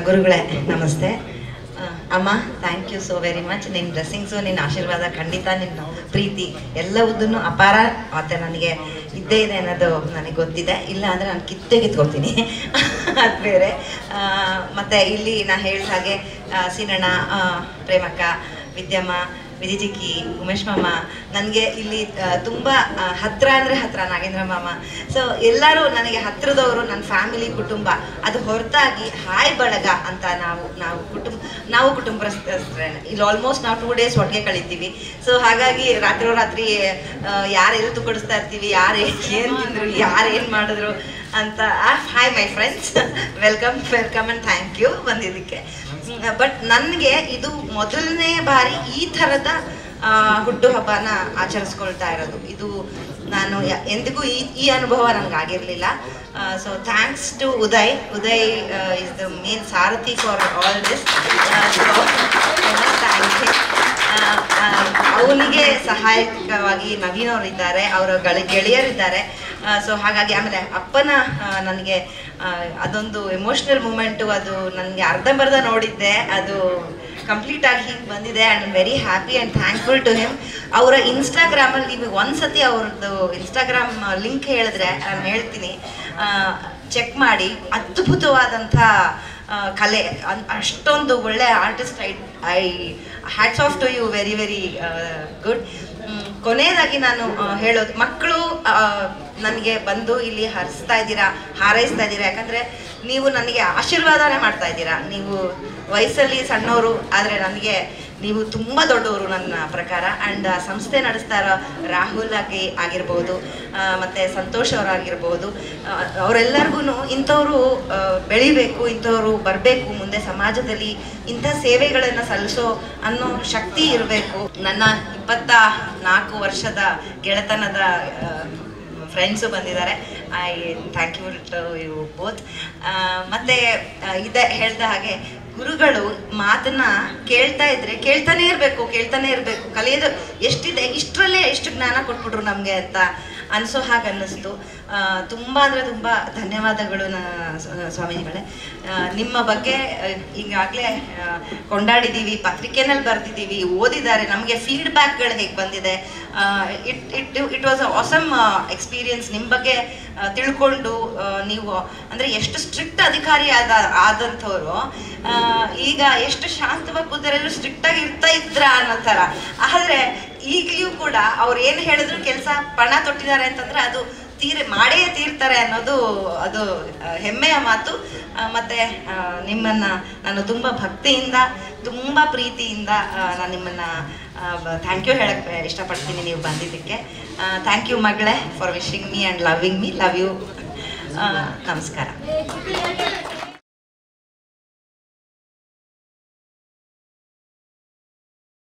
ಗುರುಗಳೇ ನಮಸ್ತೆ. ಅಮ್ಮ, thank you so very much. ನಿನ್ನ ಬ್ಲೆಸ್ಸಿಂಗ್ಸು, ನಿನ್ನ ಆಶೀರ್ವಾದ, ಖಂಡಿತ ನಿನ್ನ ಪ್ರೀತಿ ಎಲ್ಲವುದನ್ನು ಅಪಾರ. ಮತ್ತು ನನಗೆ ಇದ್ದೇ ಇದೆ ಅನ್ನೋದು ನನಗೆ ಗೊತ್ತಿದೆ. ಇಲ್ಲ ಅಂದರೆ ನಾನು ಕಿತ್ಕೊಳ್ತೀನಿ ಅದು ಬೇರೆ. ಮತ್ತು ಇಲ್ಲಿ ನಾನು ಹೇಳಿದ ಹಾಗೆ ಸೀನಣ್ಣ, ಪ್ರೇಮಕ್ಕ, ವಿದ್ಯಮ್ಮ, ವಿಜಿಜಿಕ್ಕಿ, ಉಮೇಶ್ ಮಾಮ, ನನಗೆ ಇಲ್ಲಿ ತುಂಬ ಹತ್ತಿರ ಅಂದರೆ ಹತ್ತಿರ. ನಾಗೇಂದ್ರ ಮಾಮ, ಸೊ ಎಲ್ಲರೂ ನನಗೆ ಹತ್ತಿರದವರು, ನನ್ನ ಫ್ಯಾಮಿಲಿ, ಕುಟುಂಬ. ಅದು ಹೊರತಾಗಿ ಹಾಯ್ ಬಳಗ ಅಂತ ನಾವು ಕುಟುಂಬಸ್ಥರೇ. ಇಲ್ಲಿ ಆಲ್ಮೋಸ್ಟ್ ನಾವು 2 days ಒಟ್ಟಿಗೆ ಕಳಿತೀವಿ. ಸೊ ಹಾಗಾಗಿ ರಾತ್ರಿ ಯಾರೆಲ್ಲ ತುಕಡಿಸ್ತಾ ಇರ್ತೀವಿ, ಯಾರು ಏನು ತಿಂದರು, ಯಾರು ಏನು ಮಾಡಿದ್ರು ಅಂತ. Hi my friends, welcome and thank you ಬಂದಿದ್ದಕ್ಕೆ. ಬಟ್ ನನಗೆ ಇದು ಮೊದಲನೇ ಬಾರಿ ಈ ಥರದ ಹುಟ್ಟುಹಬ್ಬನ ಆಚರಿಸ್ಕೊಳ್ತಾ ಇರೋದು. ಇದು ನಾನು ಎಂದಿಗೂ ಈ ಅನುಭವ ನನಗಾಗಿರಲಿಲ್ಲ. So thanks to Uday is the main sarathi for all this. Thank you. ಅವನಿಗೆ ಸಹಾಯಕವಾಗಿ ನವೀನ್ ಅವರು ಇದ್ದಾರೆ, ಅವರ ಗೆಳೆಯರಿದ್ದಾರೆ. ಸೊ ಹಾಗಾಗಿ ಆಮೇಲೆ ಅಪ್ಪನ ನನಗೆ ಅದೊಂದು ಎಮೋಷ್ನಲ್ ಮೂಮೆಂಟು, ಅದು ನನಗೆ ಅರ್ಧಂಬರ್ಧ ನೋಡಿದ್ದೆ, ಅದು ಕಂಪ್ಲೀಟ್ ಆಗಿ ಹಿಂಗೆ ಬಂದಿದೆ. And I'm very happy and thankful to him. ಅವರ ಇನ್ಸ್ಟಾಗ್ರಾಮಲ್ಲಿ ನೀವು ಒಂದ್ಸತಿ ಅವ್ರದ್ದು ಇನ್ಸ್ಟಾಗ್ರಾಮ್ ಲಿಂಕ್ ಹೇಳಿದ್ರೆ ನಾನು ಹೇಳ್ತೀನಿ, ಚೆಕ್ ಮಾಡಿ. ಅದ್ಭುತವಾದಂಥ ಕಲೆ, ಅಷ್ಟೊಂದು ಒಳ್ಳೆ artist. I hats off to you, very very good. ಕೊನೆಯದಾಗಿ ನಾನು ಹೇಳೋದು, ಮಕ್ಕಳು ನನಗೆ ಬಂದು ಇಲ್ಲಿ ಹಾರೈಸ್ತಾ ಇದ್ದೀರಾ. ಯಾಕಂದರೆ ನೀವು ನನಗೆ ಆಶೀರ್ವಾದನೇ ಮಾಡ್ತಾ ಇದ್ದೀರಾ. ನೀವು ವಯಸ್ಸಲ್ಲಿ ಸಣ್ಣವರು, ಆದರೆ ನನಗೆ ನೀವು ತುಂಬ ದೊಡ್ಡವರು ನನ್ನ ಪ್ರಕಾರ. ಆ್ಯಂಡ್ ಸಂಸ್ಥೆ ನಡೆಸ್ತಾ ಇರೋ ರಾಹುಲ್ ಆಗಿರ್ಬೋದು, ಮತ್ತು ಸಂತೋಷ್ ಅವರಾಗಿರ್ಬೋದು, ಅವರೆಲ್ಲರಿಗೂ ಇಂಥವರು ಬೆಳಿಬೇಕು, ಇಂಥವರು ಬರಬೇಕು ಮುಂದೆ ಸಮಾಜದಲ್ಲಿ, ಇಂಥ ಸೇವೆಗಳನ್ನು ಸಲ್ಲಿಸೋ ಅನ್ನೋ ಶಕ್ತಿ ಇರಬೇಕು. ನನ್ನ 24 ವರ್ಷದ ಗೆಳೆತನದ ಫ್ರೆಂಡ್ಸು ಬಂದಿದ್ದಾರೆ. I thank you to you both. ಮತ್ತು ಇದೆ ಹೇಳ್ದ ಹಾಗೆ, ಗುರುಗಳು ಮಾತನ್ನ ಕೇಳ್ತಾನೆ ಇರಬೇಕು. ಕಲಿಯೋದು ಎಷ್ಟಿದೆ, ಇಷ್ಟರಲ್ಲೇ ಎಷ್ಟು ಜ್ಞಾನ ಕೊಟ್ಬಿಟ್ರು ನಮಗೆ ಅಂತ ಅನಿಸೋ ಹಾಗೆ ಅನ್ನಿಸ್ತು. ತುಂಬ ಅಂದರೆ ತುಂಬ ಧನ್ಯವಾದಗಳು ಸ್ವಾಮೀಜಿಗಳೇ. ನಿಮ್ಮ ಬಗ್ಗೆ ಈಗಾಗಲೇ ಕೊಂಡಾಡಿದ್ದೀವಿ, ಪತ್ರಿಕೆನಲ್ಲಿ ಬರೆದಿದ್ದೀವಿ, ಓದಿದ್ದಾರೆ. ನಮಗೆ ಫೀಡ್ಬ್ಯಾಕ್ಗಳು ಹೇಗೆ ಬಂದಿದೆ, it was a awesome experience. ನಿಮ್ಮ ಬಗ್ಗೆ ತಿಳ್ಕೊಂಡು, ನೀವು ಅಂದರೆ ಎಷ್ಟು ಸ್ಟ್ರಿಕ್ಟ್ ಅಧಿಕಾರಿ ಆದಂಥವ್ರು ಈಗ ಎಷ್ಟು ಶಾಂತವಾಗಿ ಕೂತರೆಲ್ಲರೂ ಸ್ಟ್ರಿಕ್ಟಾಗಿ ಇದ್ರ ಅನ್ನೋ ಥರ. ಆದರೆ ಈಗಲೂ ಕೂಡ ಅವ್ರು ಏನು ಹೇಳಿದ್ರು ಕೆಲಸ ಪಣ ತೊಟ್ಟಿದ್ದಾರೆ ಅಂತಂದರೆ ಅದು ಮಾಡೇ ತೀರ್ತಾರೆ ಅನ್ನೋದು ಅದು ಹೆಮ್ಮೆಯ ಮಾತು. ಮತ್ತು ನಿಮ್ಮನ್ನು ನಾನು ತುಂಬ ಭಕ್ತಿಯಿಂದ, ತುಂಬ ಪ್ರೀತಿಯಿಂದ ನಾನು ನಿಮ್ಮನ್ನು ಥ್ಯಾಂಕ್ ಯು ಹೇಳಕ್ಕೆ ಇಷ್ಟಪಡ್ತೀನಿ ನೀವು ಬಂದಿದ್ದಕ್ಕೆ. ಥ್ಯಾಂಕ್ ಯು ಮಗಳೇ for wishing me and loving me. Love you. ನಮಸ್ಕಾರ.